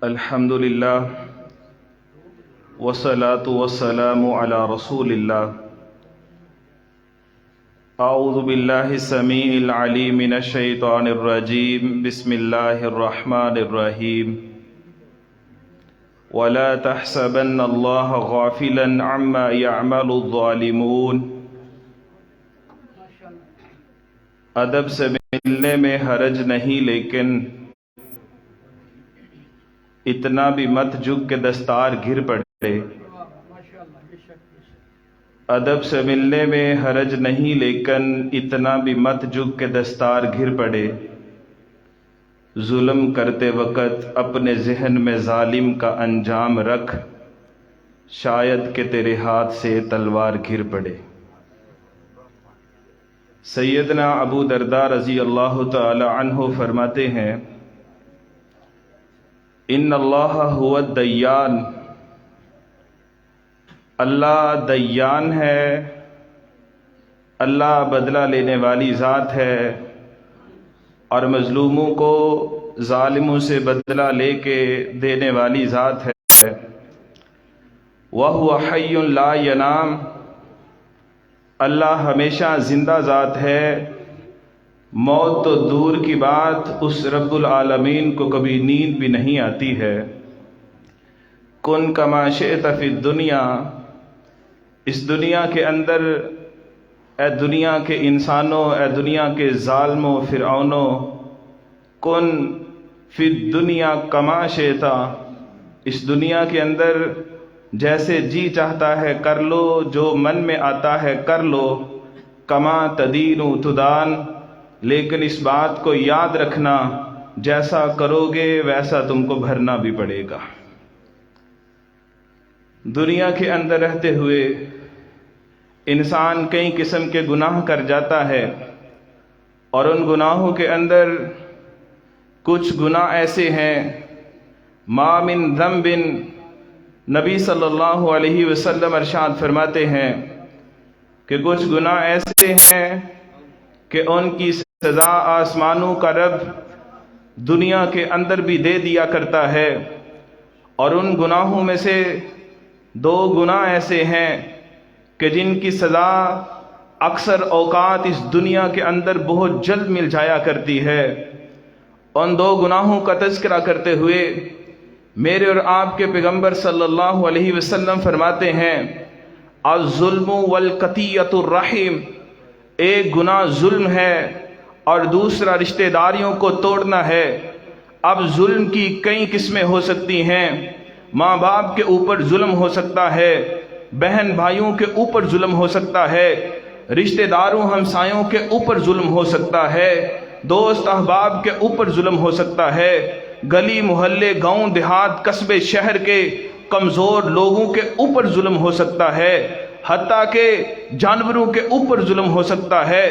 الحمد للہ والصلاة والسلام علی رسول اللہ اعوذ باللہ السمیع العلیم من الشیطان الرجیم بسم اللہ الرحمن الرحیم ولا تحسبن اللہ غافلا عما يعمل الظالمون۔ ادب سے ملنے میں حرج نہیں، لیکن اتنا بھی مت جھک کہ دستار گر پڑے۔ ادب سے ملنے میں حرج نہیں، لیکن اتنا بھی مت جھک کہ دستار گر پڑے۔ ظلم کرتے وقت اپنے ذہن میں ظالم کا انجام رکھ، شاید کہ تیرے ہاتھ سے تلوار گر پڑے۔ سیدنا ابو درداء رضی اللہ تعالی عنہ فرماتے ہیں، ان اللہ هو الدیان، اللہ دیان ہے، اللہ بدلہ لینے والی ذات ہے اور مظلوموں کو ظالموں سے بدلہ لے کے دینے والی ذات ہے۔ وَهُوَ حَيٌّ لَا يَنَامُ، اللہ ہمیشہ زندہ ذات ہے، موت تو دور کی بات اس رب العالمین کو کبھی نیند بھی نہیں آتی ہے۔ کن کما شئت فی الدنیا، اس دنیا کے اندر، اے دنیا کے انسانوں، اے دنیا کے ظالموں فرعونوں، کن فی الدنیا کما شئت، اس دنیا کے اندر جیسے جی چاہتا ہے کر لو، جو من میں آتا ہے کر لو، کما تدین تدان، لیکن اس بات کو یاد رکھنا جیسا کرو گے ویسا تم کو بھرنا بھی پڑے گا۔ دنیا کے اندر رہتے ہوئے انسان کئی قسم کے گناہ کر جاتا ہے، اور ان گناہوں کے اندر کچھ گناہ ایسے ہیں، ما من ذنب، نبی صلی اللہ علیہ وسلم ارشاد فرماتے ہیں کہ کچھ گناہ ایسے ہیں کہ ان کی سزا آسمانوں کا رب دنیا کے اندر بھی دے دیا کرتا ہے، اور ان گناہوں میں سے دو گناہ ایسے ہیں کہ جن کی سزا اکثر اوقات اس دنیا کے اندر بہت جلد مل جایا کرتی ہے۔ ان دو گناہوں کا تذکرہ کرتے ہوئے میرے اور آپ کے پیغمبر صلی اللہ علیہ وسلم فرماتے ہیں، الظلم والقطیعۃ الرحم، ایک گناہ ظلم ہے اور دوسرا رشتہ داریوں کو توڑنا ہے۔ اب ظلم کی کئی قسمیں ہو سکتی ہیں، ماں باپ کے اوپر ظلم ہو سکتا ہے، بہن بھائیوں کے اوپر ظلم ہو سکتا ہے، رشتہ داروں ہمسایوں کے اوپر ظلم ہو سکتا ہے، دوست احباب کے اوپر ظلم ہو سکتا ہے، گلی محلے گاؤں دیہات قصبے شہر کے کمزور لوگوں کے اوپر ظلم ہو سکتا ہے، حتیٰ کہ جانوروں کے اوپر ظلم ہو سکتا ہے۔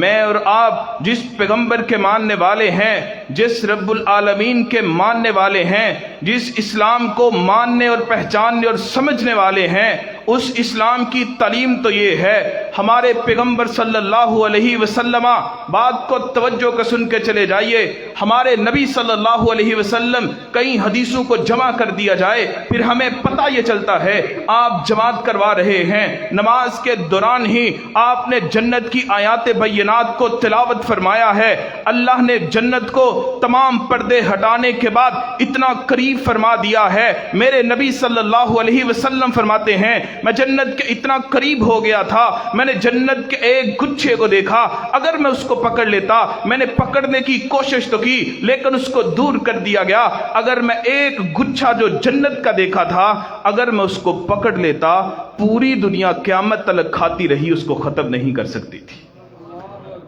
میں اور آپ جس پیغمبر کے ماننے والے ہیں، جس رب العالمین کے ماننے والے ہیں، جس اسلام کو ماننے اور پہچاننے اور سمجھنے والے ہیں، اس اسلام کی تعلیم تو یہ ہے، ہمارے پیغمبر صلی اللہ علیہ وسلم، بات کو توجہ کا سن کے چلے جائیے، ہمارے نبی صلی اللہ علیہ وسلم کئی حدیثوں کو جمع کر دیا جائے پھر ہمیں پتہ یہ چلتا ہے آپ جماعت کروا رہے ہیں۔ نماز کے دوران ہی آپ نے جنت کی آیات بینات کو تلاوت فرمایا ہے۔ اللہ نے جنت کو تمام پردے ہٹانے کے بعد اتنا قریب فرما دیا ہے، میرے نبی صلی اللہ علیہ وسلم فرماتے ہیں میں جنت کے اتنا قریب ہو گیا تھا، میں نے جنت کے ایک گچھے کو دیکھا، اگر میں اس کو پکڑ لیتا، میں نے پکڑنے کی کوشش تو کی لیکن اس کو دور کر دیا گیا، اگر میں ایک گچھا جو جنت کا دیکھا تھا اگر میں اس کو پکڑ لیتا، پوری دنیا قیامت تلک کھاتی رہی اس کو ختم نہیں کر سکتی تھی۔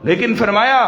لیکن فرمایا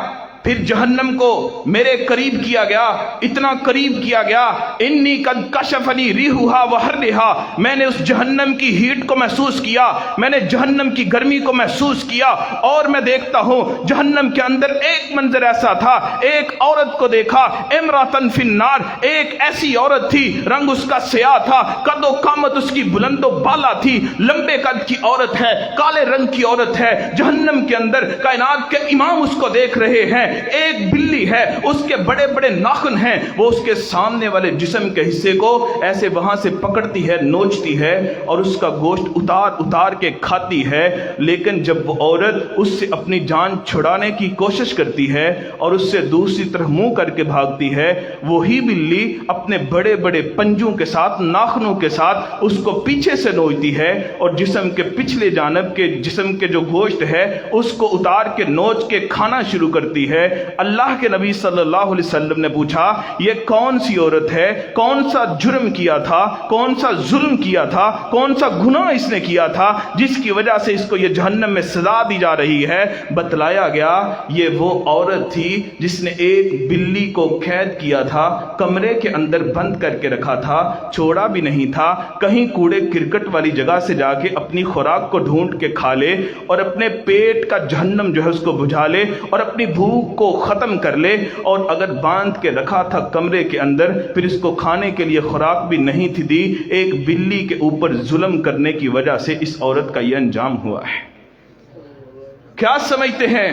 پھر جہنم کو میرے قریب کیا گیا، اتنا قریب کیا گیا، انی قد کشفنی ریحھا وحرھا، میں نے اس جہنم کی ہیٹ کو محسوس کیا، میں نے جہنم کی گرمی کو محسوس کیا، اور میں دیکھتا ہوں جہنم کے اندر ایک منظر ایسا تھا، ایک عورت کو دیکھا، امراتن فی النار، ایک ایسی عورت تھی، رنگ اس کا سیاہ تھا، قد و قامت اس کی بلند و بالا تھی، لمبے قد کی عورت ہے، کالے رنگ کی عورت ہے، جہنم کے اندر کائنات کے امام اس کو دیکھ رہے ہیں، ایک بلی ہے، اس کے بڑے بڑے ناخن ہیں، وہ اس کے سامنے والے جسم کے حصے کو ایسے وہاں سے پکڑتی ہے، نوچتی ہے اور اس کا گوشت اتار اتار کے کھاتی ہے۔ لیکن جب وہ عورت اس سے اپنی جان چھڑانے کی کوشش کرتی ہے اور اس سے دوسری طرف منہ کر کے بھاگتی ہے، وہی بلی اپنے بڑے بڑے پنجوں کے ساتھ، ناخنوں کے ساتھ اس کو پیچھے سے نوچتی ہے اور جسم کے پچھلے جانب کے جسم کے جو گوشت ہے اس کو اتار کے نوچ کے کھانا شروع کرتی ہے۔ اللہ کے نبی صلی اللہ علیہ وسلم نے پوچھا یہ کون سی عورت ہے، کون سا جرم کیا تھا، کون سا ظلم کیا تھا، کون سا گناہ اس نے کیا تھا جس کی وجہ سے اس کو یہ جہنم میں سزا دی جا رہی ہے؟ بتلایا گیا یہ وہ عورت تھی جس نے ایک بلی کو قید کیا تھا، کمرے کے اندر بند کر کے رکھا تھا، چھوڑا بھی نہیں تھا، کہیں کوڑے کرکٹ والی جگہ سے جا کے اپنی خوراک کو ڈھونڈ کے کھا لے اور اپنے پیٹ کا جہنم جو ہے اس کو بجھا لے اور اپنی بھوک کو ختم کر لے، اور اگر باندھ کے رکھا تھا کمرے کے اندر پھر اس کو کھانے کے لیے خوراک بھی نہیں تھی دی، ایک بلی کے اوپر ظلم کرنے کی وجہ سے اس عورت کا یہ انجام ہوا ہے۔ کیا سمجھتے ہیں؟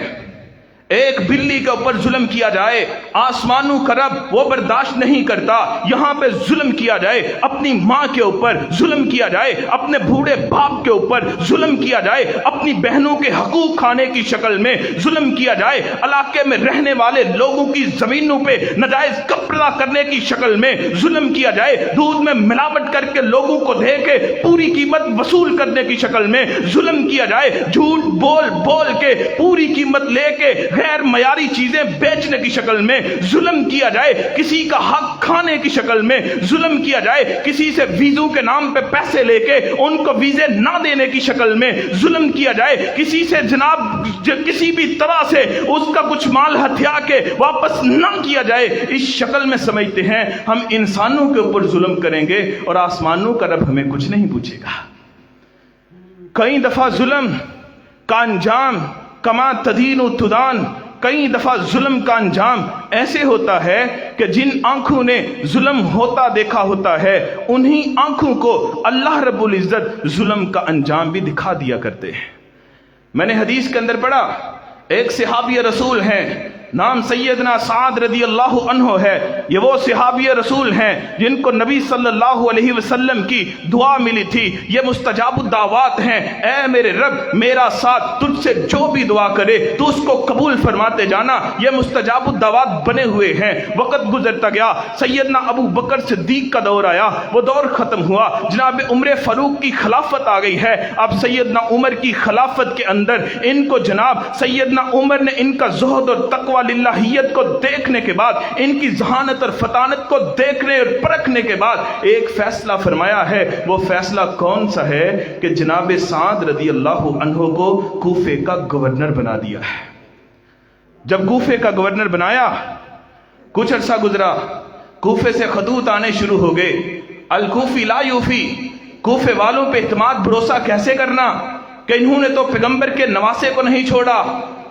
ایک بلی کے اوپر ظلم کیا جائے، آسمانوں کا رب وہ برداشت نہیں کرتا، یہاں پہ ظلم کیا جائے، اپنی ماں کے اوپر ظلم کیا جائے، اپنے بوڑھے باپ کے اوپر ظلم کیا جائے، اپنی بہنوں کے حقوق کھانے کی شکل میں ظلم کیا جائے، علاقے میں رہنے والے لوگوں کی زمینوں پہ ناجائز قبضہ کرنے کی شکل میں ظلم کیا جائے، دودھ میں ملاوٹ کر کے لوگوں کو دے کے پوری قیمت وصول کرنے کی شکل میں ظلم کیا جائے، جھوٹ بول بول کے پوری قیمت لے کے غیر معیاری چیزیں بیچنے کی شکل میں ظلم کیا جائے، کسی کا حق کھانے کی شکل میں ظلم کیا جائے، کسی سے ویزوں کے نام پہ پیسے لے کے ان کو ویزے نہ دینے کی شکل میں ظلم کیا جائے، کسی سے جناب کسی بھی طرح سے اس کا کچھ مال ہتھیا کے واپس نہ کیا جائے، اس شکل میں سمجھتے ہیں ہم انسانوں کے اوپر ظلم کریں گے اور آسمانوں کا رب ہمیں کچھ نہیں پوچھے گا۔ کئی دفعہ ظلم کا انجام کما تدین و تدان، کئی دفعہ ظلم کا انجام ایسے ہوتا ہے کہ جن آنکھوں نے ظلم ہوتا دیکھا ہوتا ہے انہی آنکھوں کو اللہ رب العزت ظلم کا انجام بھی دکھا دیا کرتے ہیں۔ میں نے حدیث کے اندر پڑھا، ایک صحابی رسول ہیں، نام سیدنا سعد رضی اللہ عنہ ہے، یہ وہ صحابی رسول ہیں جن کو نبی صلی اللہ علیہ وسلم کی دعا ملی تھی، یہ مستجاب الدعوات ہیں، اے میرے رب میرا ساتھ تجھ سے جو بھی دعا کرے تو اس کو قبول فرماتے جانا، یہ مستجاب الدعوات بنے ہوئے ہیں۔ وقت گزرتا گیا، سیدنا ابو بکر صدیق کا دور آیا، وہ دور ختم ہوا، جناب عمر فاروق کی خلافت آ گئی ہے۔ اب سیدنا عمر کی خلافت کے اندر ان کو جناب سیدنا عمر نے ان کا زہد اور تقوی للہیت کو دیکھنے کے بعد، ان کی ذہانت اور فطانت کو دیکھنے اور پرکھنے کے بعد ایک فیصلہ فرمایا ہے۔ وہ فیصلہ کون سا ہے کہ جناب سعد رضی اللہ عنہ کو کوفے کا گورنر بنا دیا ہے۔ جب کوفے کا گورنر بنایا، کچھ عرصہ گزرا، کوفے سے خطوط آنے شروع ہو گئے، الکوفی لا یوفی، کوفے والوں پہ اعتماد بھروسہ کیسے کرنا کہ انہوں نے تو پیغمبر کے نواسے کو نہیں چھوڑا۔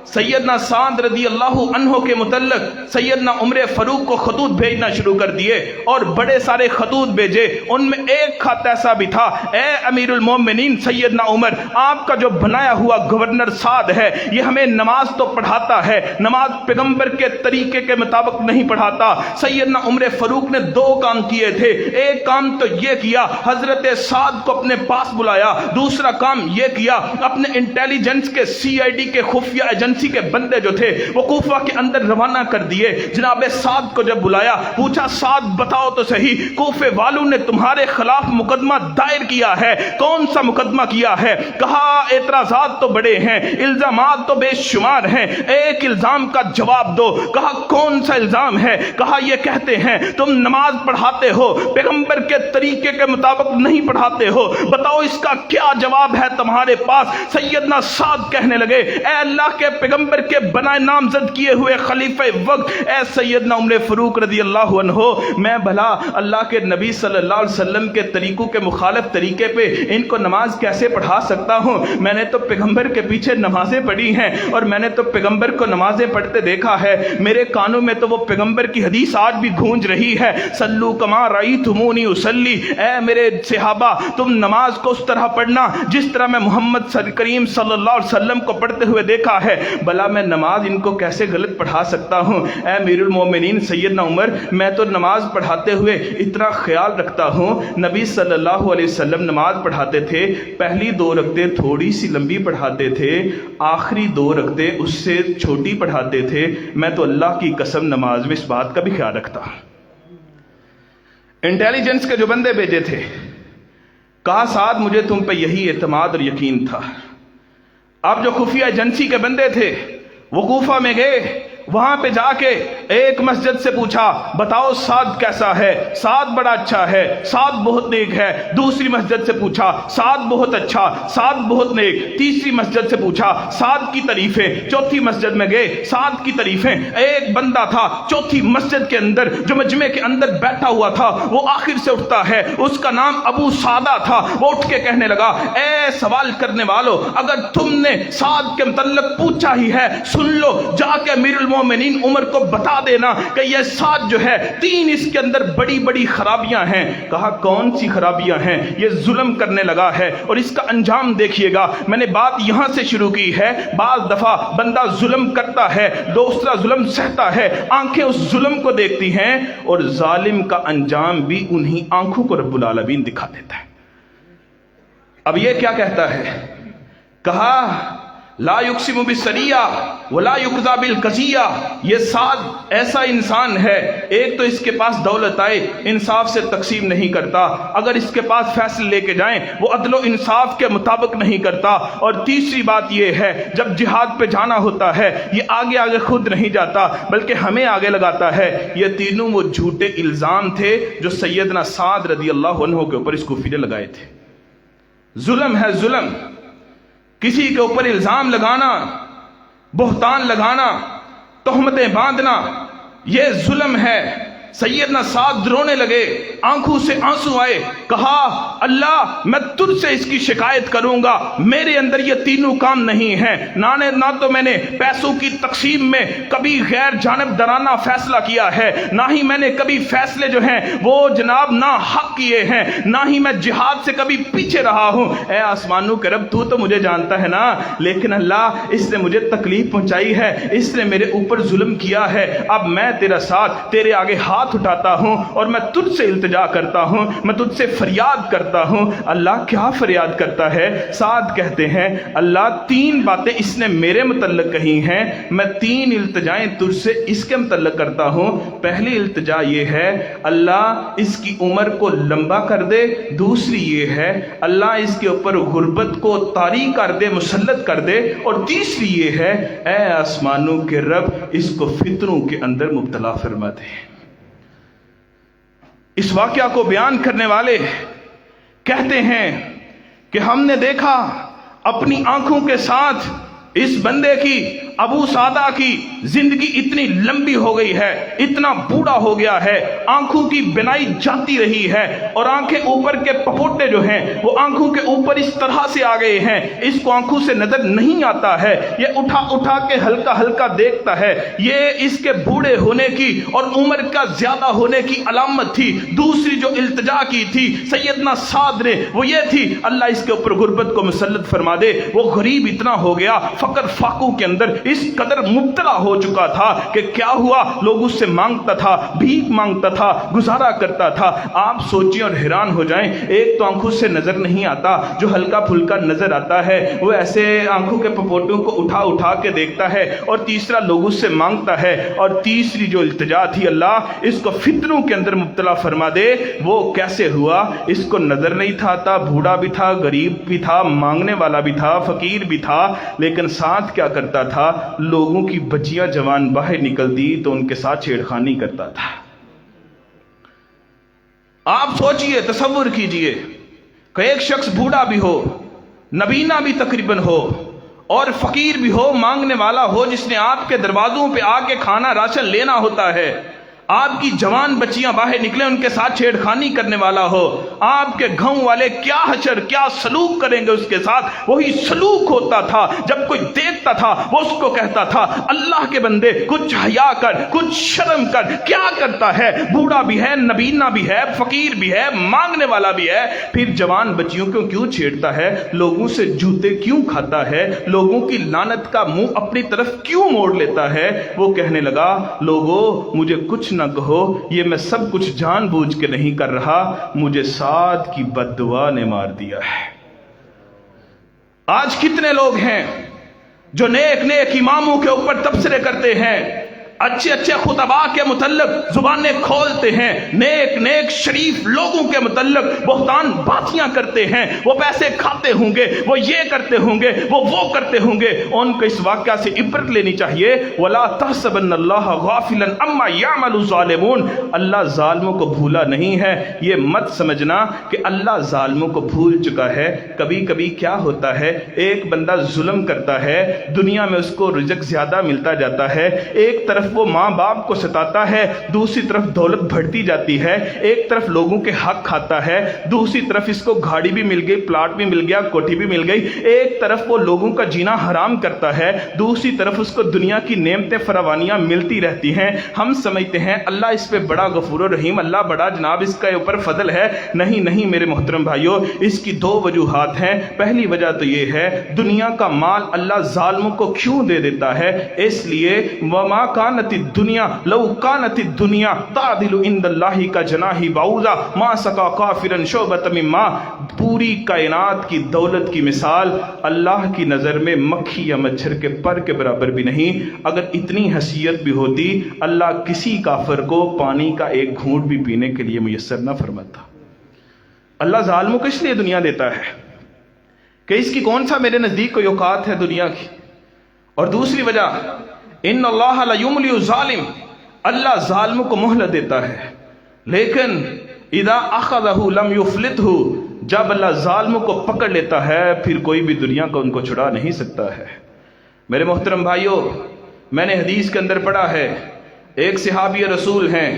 سیدنا سعد رضی اللہ عنہ کے متعلق سیدنا عمر فاروق کو خطوط بھیجنا شروع کر دیے اور بڑے سارے خطوط بھیجے، ان میں ایک خط ایسا بھی تھا، اے امیر المومنین سیدنا عمر، آپ کا جو بنایا ہوا گورنر سعد ہے یہ ہمیں نماز تو پڑھاتا ہے، نماز پیغمبر کے طریقے کے مطابق نہیں پڑھاتا۔ سیدنا عمر فاروق نے دو کام کیے تھے، ایک کام تو یہ کیا حضرت سعد کو اپنے پاس بلایا، دوسرا کام یہ کیا اپنے انٹیلیجنس کے CID کے خفیہ ایجنسی کے بندے جو تھے وہ کوفہ کے اندر روانہ کر دیے۔ جناب سعد کو جب بلایا، پوچھا سعد بتاؤ تو صحیح، کوفے والوں نے تمہارے خلاف مقدمہ دائر کیا ہے، کون سا مقدمہ کیا ہے؟ کہا اعتراضات تو بڑے ہیں، الزامات تو بے شمار ہیں، ایک الزام کا جواب دو۔ کہا کون سا الزام ہے؟ کہا یہ کہتے ہیں تم نماز پڑھاتے ہو پیغمبر کے طریقے کے مطابق نہیں پڑھاتے ہو، بتاؤ اس کا کیا جواب ہے تمہارے پاس؟ سیدنا سعد کہنے لگے، اے اللہ کے پیغمبر کے بنائے نامزد کیے ہوئے خلیفہ وقت، اے سیدنا عمر فاروق رضی اللہ عنہ، میں بھلا اللہ کے نبی صلی اللہ علیہ وسلم کے طریقوں کے مخالف طریقے پہ ان کو نماز کیسے پڑھا سکتا ہوں؟ میں نے تو پیغمبر کے پیچھے نمازیں پڑھی ہیں اور میں نے تو پیغمبر کو نمازیں پڑھتے دیکھا ہے، میرے کانوں میں تو وہ پیغمبر کی حدیث آج بھی گونج رہی ہے، سلو کما رأیتمونی اصلی، اے میرے صحابہ تم نماز کو اس طرح پڑھنا جس طرح میں محمد کریم صلی اللہ علیہ وسلم کو پڑھتے ہوئے دیکھا ہے۔ بھلا میں نماز ان کو کیسے غلط پڑھا سکتا ہوں؟ اے امیر المومنین سیدنا عمر، میں تو نماز پڑھاتے ہوئے اتنا خیال رکھتا ہوں، نبی صلی اللہ علیہ وسلم نماز پڑھاتے تھے، پہلی 2 رکعتیں تھوڑی سی لمبی پڑھاتے تھے، آخری 2 رکعتیں اس سے چھوٹی پڑھاتے تھے، میں تو اللہ کی قسم نماز میں اس بات کا بھی خیال رکھتا ہوں۔ انٹیلیجنس کے جو بندے بھیجے تھے، کہا سعد مجھے تم پہ یہی اعتماد اور یقین تھا۔ اب جو خفیہ ایجنسی کے بندے تھے وہ کوفہ میں گئے، وہاں پہ جا کے ایک مسجد سے پوچھا بتاؤ سعد کیسا ہے؟ سعد بڑا اچھا ہے، سعد بہت نیک ہے۔ دوسری مسجد سے پوچھا سعد بہت اچھا، سعد بہت نیک۔ تیسری مسجد سے پوچھا سعد کی تعریفیں۔ چوتھی مسجد میں گئے، سعد کی تعریفیں۔ ایک بندہ تھا چوتھی مسجد کے اندر جو مجمع کے اندر بیٹھا ہوا تھا، وہ آخر سے اٹھتا ہے، اس کا نام ابو سعدہ تھا۔ وہ اٹھ کے کہنے لگا اے سوال کرنے والو، اگر تم نے سعد کے متعلق پوچھا ہی ہے سن لو، جا کے امیر المومنین عمر کو بتا دینا کہ یہ سعد جو ہے 3 اس کے اندر بڑی بڑی خرابیاں ہیں۔ کہا کون سی خرابیاں ہیں؟ یہ ظلم کرنے لگا ہے، اور اس کا انجام دیکھیے گا۔ میں نے بات یہاں سے شروع کی ہے، بعض دفعہ بندہ ظلم کرتا ہے، دوسرا ظلم سہتا ہے، آنکھیں اس ظلم کو دیکھتی ہیں، اور ظالم کا انجام بھی انہی آنکھوں کو رب العالمین دکھا دیتا ہے۔ اب یہ کیا کہتا ہے؟ کہا لا یقسم بالسریہ ولا یقضی بالقضیہ۔ یہ سعد ایسا انسان ہے، ایک تو اس کے پاس دولت آئے انصاف سے تقسیم نہیں کرتا، اگر اس کے پاس فیصلے لے کے جائیں وہ عدل و انصاف کے مطابق نہیں کرتا، اور تیسری بات یہ ہے جب جہاد پہ جانا ہوتا ہے یہ آگے آگے خود نہیں جاتا بلکہ ہمیں آگے لگاتا ہے۔ یہ تینوں وہ جھوٹے الزام تھے جو سیدنا سعد رضی اللہ عنہ کے اوپر اس کوفی نے لگائے تھے۔ ظلم ہے ظلم، کسی کے اوپر الزام لگانا، بہتان لگانا، تہمتیں باندھنا، یہ ظلم ہے۔ سیدنا سعد رونے لگے، آنکھوں سے آنسو آئے، کہا اللہ میں تجھ سے اس کی شکایت کروں گا، میرے اندر یہ تینوں کام نہیں ہیں، نہ تو میں نے پیسوں کی تقسیم میں کبھی غیر جانبدارانہ فیصلہ کیا ہے، نہ ہی میں نے کبھی فیصلے جو ہیں وہ جناب نہ حق کیے ہیں، نہ ہی میں جہاد سے کبھی پیچھے رہا ہوں۔ اے آسمانوں کے رب تو مجھے جانتا ہے نا، لیکن اللہ اس نے مجھے تکلیف پہنچائی ہے، اس نے میرے اوپر ظلم کیا ہے، اب میں تیرا ساتھ تیرے آگے ہاتھ اٹھاتا ہوں اور میں تجھ سے التجا کرتا ہوں، میں تجھ سے فریاد کرتا ہوں۔ اللہ کیا فریاد کرتا ہے؟ سعد کہتے ہیں اللہ 3 باتیں اس نے میرے متعلق کہی ہیں، میں 3 التجائیں تجھ سے اس کے متعلق کرتا ہوں۔ پہلی التجا یہ ہے اللہ اس کی عمر کو لمبا کر دے، دوسری یہ ہے اللہ اس کے اوپر غربت کو طاری کر دے، مسلط کر دے، اور تیسری یہ ہے اے آسمانوں کے رب اس کو فتنوں کے اندر مبتلا فرما دے۔ اس واقعہ کو بیان کرنے والے کہتے ہیں کہ ہم نے دیکھا اپنی آنکھوں کے ساتھ اس بندے کی، ابو سعدہ کی زندگی اتنی لمبی ہو گئی ہے، اتنا بوڑھا ہو گیا ہے، آنکھوں کی بینائی جاتی رہی ہے، اور آنکھیں اوپر کے پپوٹے جو ہیں وہ آنکھوں کے اوپر اس طرح سے آ گئے ہیں، اس کو آنکھوں سے نظر نہیں آتا ہے، یہ اٹھا اٹھا کے ہلکا ہلکا دیکھتا ہے۔ یہ اس کے بوڑھے ہونے کی اور عمر کا زیادہ ہونے کی علامت تھی۔ دوسری جو التجا کی تھی سیدنا سعد نے وہ یہ تھی اللہ اس کے اوپر غربت کو مسلط فرما دے۔ وہ غریب اتنا ہو گیا، فقر فاقوں کے اندر اس قدر مبتلا ہو چکا تھا کہ کیا ہوا، لوگ اس سے مانگتا تھا، بھیک مانگتا تھا، گزارا کرتا تھا۔ آپ سوچیں اور حیران ہو جائیں، ایک تو آنکھوں سے نظر نہیں آتا، جو ہلکا پھلکا نظر آتا ہے وہ ایسے آنکھوں کے پپوٹوں کو اٹھا اٹھا کے دیکھتا ہے، اور تیسرا لوگ اس سے مانگتا ہے، اور تیسری جو التجا تھی اللہ اس کو فتنوں کے اندر مبتلا فرما دے، وہ کیسے ہوا؟ اس کو نظر نہیں تھا آتا، بوڑھا بھی تھا، غریب بھی تھا، مانگنے والا بھی تھا، فقیر بھی تھا، لیکن ساتھ کیا کرتا تھا؟ لوگوں کی بچیاں جوان باہر نکلتی تو ان کے ساتھ چھیڑخانی کرتا تھا۔ آپ سوچئے، تصور کیجئے کہ ایک شخص بوڑھا بھی ہو، نبینا بھی تقریباً ہو، اور فقیر بھی ہو، مانگنے والا ہو، جس نے آپ کے دروازوں پہ آ کے کھانا راشن لینا ہوتا ہے، آپ کی جوان بچیاں باہر نکلیں ان کے ساتھ چھیڑخانی کرنے والا ہو، آپ کے گھروں والے کیا حشر کیا سلوک کریں گے اس کے ساتھ؟ وہی سلوک ہوتا تھا جب کوئی دیکھتا تھا وہ اس کو کہتا تھا اللہ کے بندے کچھ حیا کر، کچھ شرم کر، کیا کرتا ہے؟ بوڑھا بھی ہے، نبینا بھی ہے، فقیر بھی ہے، مانگنے والا بھی ہے، پھر جوان بچیوں کو کیوں چھیڑتا ہے؟ لوگوں سے جوتے کیوں کھاتا ہے؟ لوگوں کی لعنت کا منہ اپنی طرف کیوں موڑ لیتا ہے؟ وہ کہنے لگا لوگوں مجھے کچھ نہ کہو، یہ میں سب کچھ جان بوجھ کے نہیں کر رہا، مجھے سعد کی بد دعا نے مار دیا ہے۔ آج کتنے لوگ ہیں جو نیک نیک اماموں کے اوپر تبصرے کرتے ہیں، اچھے اچھے خطباء کے متعلق زبانیں کھولتے ہیں، نیک نیک شریف لوگوں کے متعلق بہتان باتیاں کرتے ہیں، وہ پیسے کھاتے ہوں گے، وہ یہ کرتے ہوں گے، وہ کرتے ہوں گے۔ ان کو اس واقعہ سے عبرت لینی چاہیے۔ وَلَا تَحْسَبَنَّ اللَّهَ غَافِلًا عَمَّا يَعْمَلُ الظَّالِمُونَ، اللہ ظالموں کو بھولا نہیں ہے۔ یہ مت سمجھنا کہ اللہ ظالموں کو بھول چکا ہے۔ کبھی کبھی کیا ہوتا ہے، ایک بندہ ظلم کرتا ہے، دنیا میں اس کو رزق زیادہ ملتا جاتا ہے، ایک طرف وہ ماں باپ کو ستاتا ہے، دوسری طرف دولت بڑھتی جاتی ہے، ایک طرف لوگوں کے حق کھاتا ہے، دوسری طرف اس کو گاڑی بھی مل گئی، پلاٹ بھی مل گیا، کوٹھی بھی مل گئی، ایک طرف وہ لوگوں کا جینا حرام کرتا ہے، دوسری طرف اس کو دنیا کی نعمتیں فراوانیاں ملتی رہتی ہیں۔ ہم سمجھتے ہیں اللہ اس پہ بڑا غفور و رحیم، اللہ بڑا جناب اس کے اوپر فضل ہے۔ نہیں نہیں میرے محترم بھائیوں، اس کی دو وجوہات ہیں۔ پہلی وجہ تو یہ ہے دنیا کا مال اللہ ظالموں کو کیوں دے دیتا ہے؟ اس لیے وما کانت الدنیا لو کانت الدنیا تعدل عند اللہ کا جناح بعوضہ ما سقا کافرا شعبۃ من ماء، پوری کائنات کی دولت کی مثال اللہ کی نظر میں مکھی یا مچھر کے پر کے برابر بھی نہیں۔ اگر اتنی حیثیت بھی ہوتی اللہ کسی کافر کو پانی کا ایک گھونٹ بھی پینے کے لیے میسر نہ فرماتا۔ اللہ ظالموں کو اس لیے دنیا دیتا ہے کہ اس کی کون سا میرے نزدیک کوئی اوقات ہے دنیا کی۔ اور دوسری وجہ ان اللہ لا یملی الظالم، اللہ ظالموں کو مہلت دیتا ہے، لیکن اذا اخذہ لم یفلتہ، جب اللہ ظالموں کو پکڑ لیتا ہے پھر کوئی بھی دنیا کو ان کو چھڑا نہیں سکتا ہے۔ میرے محترم بھائیوں، میں نے حدیث کے اندر پڑھا ہے، ایک صحابی رسول ہیں،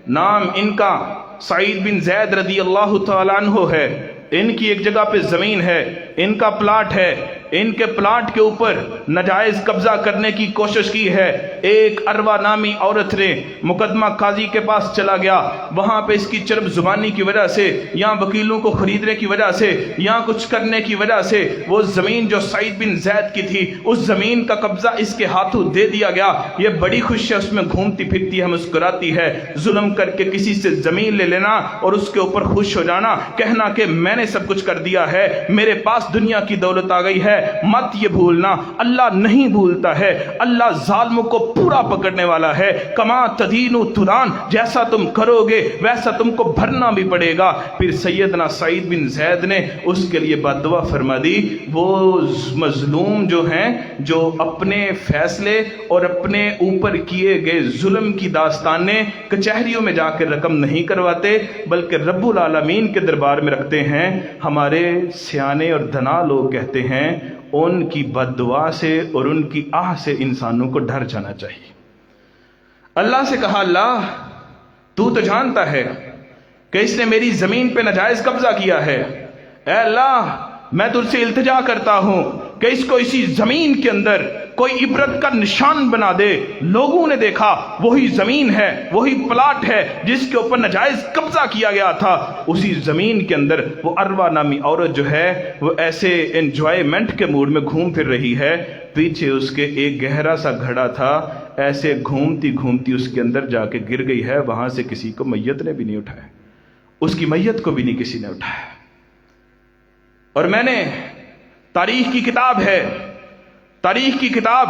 نام ان کا سعید بن زید رضی اللہ تعالیٰ عنہ ہے۔ ان کی ایک جگہ پہ زمین ہے، ان کا پلاٹ ہے، ان کے پلاٹ کے اوپر ناجائز قبضہ کرنے کی کوشش کی ہے۔ ایک اروا نامی عورت نے مقدمہ قاضی کے پاس چلا گیا، وہاں پہ اس کی چرب زبانی کی وجہ سے یا وکیلوں کو خریدنے کی وجہ سے یا کچھ کرنے کی وجہ سے وہ زمین جو سعید بن زید کی تھی اس زمین کا قبضہ اس کے ہاتھوں دے دیا گیا۔ یہ بڑی خوش ہے، اس میں گھومتی پھرتی ہے، مسکراتی ہے۔ ظلم کر کے کسی سے زمین لے لینا اور اس کے اوپر خوش ہو جانا، کہنا کہ میں نے سب کچھ کر دیا ہے، میرے پاس دنیا کی دولت آ گئی ہے۔ مت یہ بھولنا اللہ نہیں بھولتا ہے، اللہ ظالموں کو پورا پکڑنے والا ہے۔ کما تدین تدان، جیسا تم کرو گے ویسا تم کو بھرنا بھی پڑے گا۔ پھر سیدنا سعید بن زید نے اس کے لیے بد دعا فرما دی۔ وہ مظلوم جو ہیں، جو اپنے فیصلے اور اپنے اوپر کیے گئے ظلم کی داستانیں کچہریوں میں جا کے رقم نہیں کرواتے بلکہ رب العالمین کے دربار میں رکھتے ہیں، ہمارے سیانے اور دنا لوگ کہتے ہیں ان کی بد دعا سے اور ان کی آہ سے انسانوں کو ڈر جانا چاہیے۔ اللہ سے کہا اللہ تو جانتا ہے کہ اس نے میری زمین پہ ناجائز قبضہ کیا ہے، اے اللہ میں تجھ سے التجا کرتا ہوں کہ اس کو اسی زمین کے اندر کوئی عبرت کا نشان بنا دے۔ لوگوں نے دیکھا وہی زمین ہے، وہی پلاٹ ہے جس کے اوپر ناجائز قبضہ کیا گیا تھا، اسی زمین کے اندر وہ اروا نامی عورت جو ہے وہ ایسے انجوائمنٹ کے موڈ میں گھوم پھر رہی ہے، پیچھے اس کے ایک گہرا سا گھڑا تھا، ایسے گھومتی گھومتی اس کے اندر جا کے گر گئی ہے، وہاں سے کسی کو میت نے بھی نہیں اٹھایا، اس کی میت کو بھی نہیں کسی نے اٹھایا۔ اور میں نے تاریخ کی کتاب ہے، تاریخ کی کتاب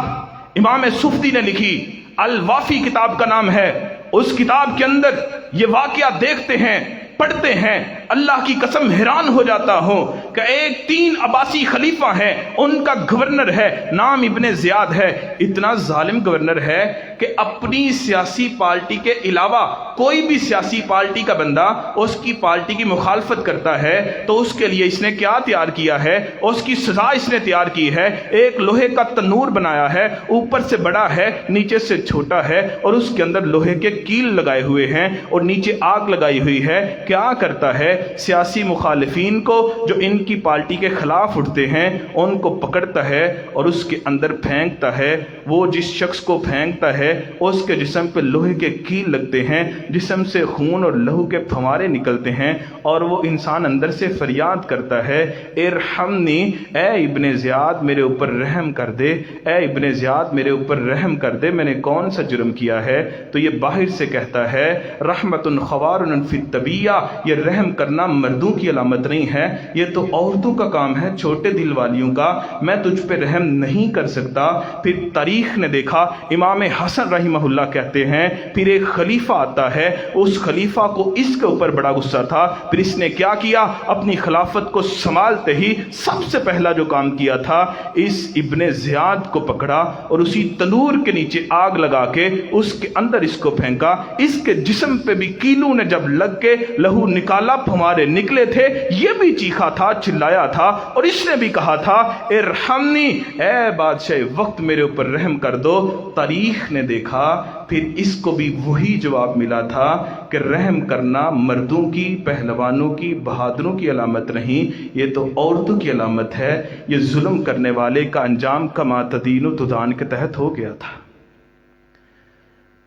امام سفتی نے لکھی، الوافی کتاب کا نام ہے، اس کتاب کے اندر یہ واقعہ دیکھتے ہیں، پڑھتے ہیں، اللہ کی قسم حیران ہو جاتا ہوں کہ ایک 3 عباسی خلیفہ ہیں، ان کا گورنر ہے نام ابن زیاد ہے، اتنا ظالم گورنر ہے کہ اپنی سیاسی پارٹی کے علاوہ کوئی بھی سیاسی پارٹی کا بندہ اس کی پارٹی کی مخالفت کرتا ہے تو اس کے لیے اس نے کیا تیار کیا ہے، اس کی سزا اس نے تیار کی ہے، ایک لوہے کا تنور بنایا ہے، اوپر سے بڑا ہے نیچے سے چھوٹا ہے، اور اس کے اندر لوہے کے کیل لگائے ہوئے ہیں اور نیچے آگ لگائی ہوئی ہے۔ کیا کرتا ہے، سیاسی مخالفین کو جو ان کی پارٹی کے خلاف اٹھتے ہیں ان کو پکڑتا ہے اور اس کے اندر پھینکتا ہے۔ وہ جس شخص کو پھینکتا ہے اس کے جسم پہ لوہے کے کیل لگتے ہیں، جسم سے خون اور لہو کے پھوارے نکلتے ہیں، اور وہ انسان اندر سے فریاد کرتا ہے، ارحمنی، اے ابن زیاد میرے اوپر رحم کر دے، اے ابن زیاد میرے اوپر رحم کر دے، میں نے کون سا جرم کیا ہے؟ تو یہ باہر سے کہتا ہے رحمت خوار فی الطبیہ، یہ رحم کرنا مردوں کی علامت نہیں ہے، یہ تو عورتوں کا کام ہے، چھوٹے دل والیوں کا، میں تجھ پہ رحم نہیں کر سکتا۔ پھر تاریخ نے دیکھا، امام حسن رحمہ اللہ کہتے ہیں پھر ایک خلیفہ آتا ہے، اس خلیفہ کو اس کے اوپر بڑا غصہ تھا، پھر اس نے کیا کیا، اپنی خلافت کو سنبھالتے ہی سب سے پہلا جو کام کیا تھا، اس ابن زیاد کو پکڑا اور اسی تنور کے نیچے آگ لگا کے اس کے اندر اس کو پھینکا۔ اس کے جسم پہ بھی کیلوں نے جب لگ کے لہو نکالا، پھوارے نکلے تھے، یہ بھی چیخا تھا، چلایا تھا، اور اس نے بھی کہا تھا ارحمنی، اے بادشاہ وقت میرے اوپر رحم کر دو۔ تاریخ نے دیکھا پھر اس کو بھی وہی جواب ملا تھا کہ رحم کرنا مردوں کی، پہلوانوں کی، بہادروں کی علامت نہیں، یہ تو عورتوں کی علامت ہے۔ یہ ظلم کرنے والے کا انجام کما تدین و تدان کے تحت ہو گیا تھا۔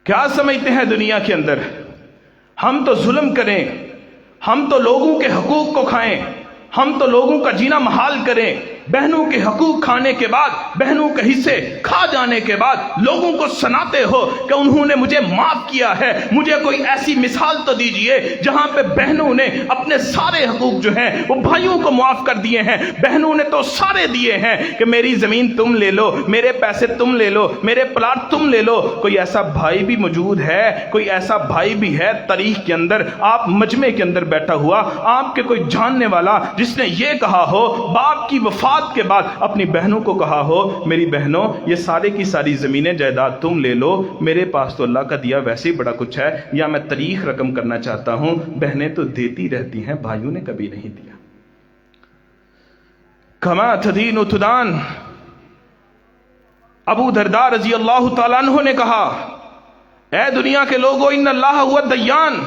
کیا سمجھتے ہیں دنیا کے اندر ہم تو ظلم کریں، ہم تو لوگوں کے حقوق کو کھائیں، ہم تو لوگوں کا جینا محال کریں، بہنوں کے حقوق کھانے کے بعد، بہنوں کے حصے کھا جانے کے بعد لوگوں کو سناتے ہو کہ انہوں نے مجھے معاف کیا ہے۔ مجھے کوئی ایسی مثال تو دیجئے جہاں پہ بہنوں نے اپنے سارے حقوق جو ہیں وہ بھائیوں کو معاف کر دیے ہیں۔ بہنوں نے تو سارے دیے ہیں کہ میری زمین تم لے لو، میرے پیسے تم لے لو، میرے پلاٹ تم لے لو۔ کوئی ایسا بھائی بھی موجود ہے، کوئی ایسا بھائی بھی ہے تاریخ کے اندر، آپ مجمع کے اندر بیٹھا ہوا، آپ کے کوئی جاننے والا جس نے یہ کہا ہو، باپ کی وفات کے بعد اپنی بہنوں کو کہا ہو میری بہنوں یہ سارے کی ساری زمینیں جائیداد تم لے لو، میرے پاس تو اللہ کا دیا ویسے ہی بڑا کچھ ہے، یا میں تاریخ رقم کرنا چاہتا ہوں، بہنیں تو دیتی رہتی ہیں، بھائیوں نے کبھی نہیں دیا۔ کما تدین و تدان، ابو درداء رضی اللہ تعالیٰ عنہ نے کہا اے دنیا کے لوگوں ان اللہ هو الدیان،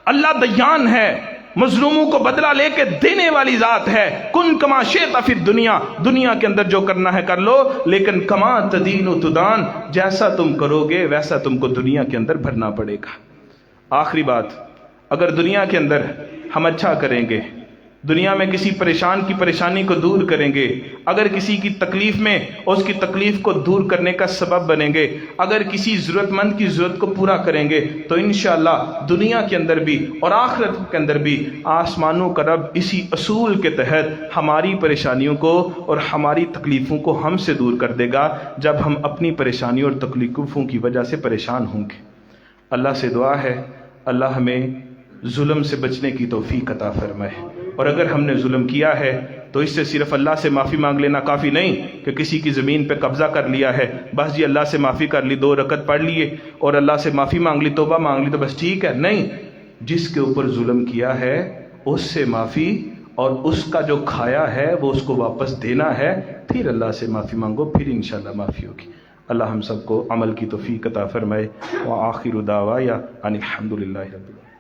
اللہ دیان ہے، مظلوموں کو بدلہ لے کے دینے والی ذات ہے۔ کن کما شئت فی الدنیا، دنیا کے اندر جو کرنا ہے کر لو، لیکن کما تدین و تدان، جیسا تم کرو گے ویسا تم کو دنیا کے اندر بھرنا پڑے گا۔ آخری بات، اگر دنیا کے اندر ہم اچھا کریں گے، دنیا میں کسی پریشان کی پریشانی کو دور کریں گے، اگر کسی کی تکلیف میں اس کی تکلیف کو دور کرنے کا سبب بنیں گے، اگر کسی ضرورت مند کی ضرورت کو پورا کریں گے، تو انشاءاللہ دنیا کے اندر بھی اور آخرت کے اندر بھی آسمانوں کا رب اسی اصول کے تحت ہماری پریشانیوں کو اور ہماری تکلیفوں کو ہم سے دور کر دے گا، جب ہم اپنی پریشانیوں اور تکلیفوں کی وجہ سے پریشان ہوں گے۔ اللہ سے دعا ہے اللہ ہمیں ظلم سے بچنے کی توفیق عطا فرمائے، اور اگر ہم نے ظلم کیا ہے تو اس سے صرف اللہ سے معافی مانگ لینا کافی نہیں کہ کسی کی زمین پہ قبضہ کر لیا ہے بس جی اللہ سے معافی کر لی، 2 رکعت پڑھ لیے اور اللہ سے معافی مانگ لی، توبہ مانگ لی تو بس ٹھیک ہے، نہیں، جس کے اوپر ظلم کیا ہے اس سے معافی، اور اس کا جو کھایا ہے وہ اس کو واپس دینا ہے، پھر اللہ سے معافی مانگو، پھر انشاءاللہ معافی ہوگی۔ اللہ ہم سب کو عمل کی توفیق عطا فرمائے۔ وآخر دعوایا ان الحمد للہ رب العالمین۔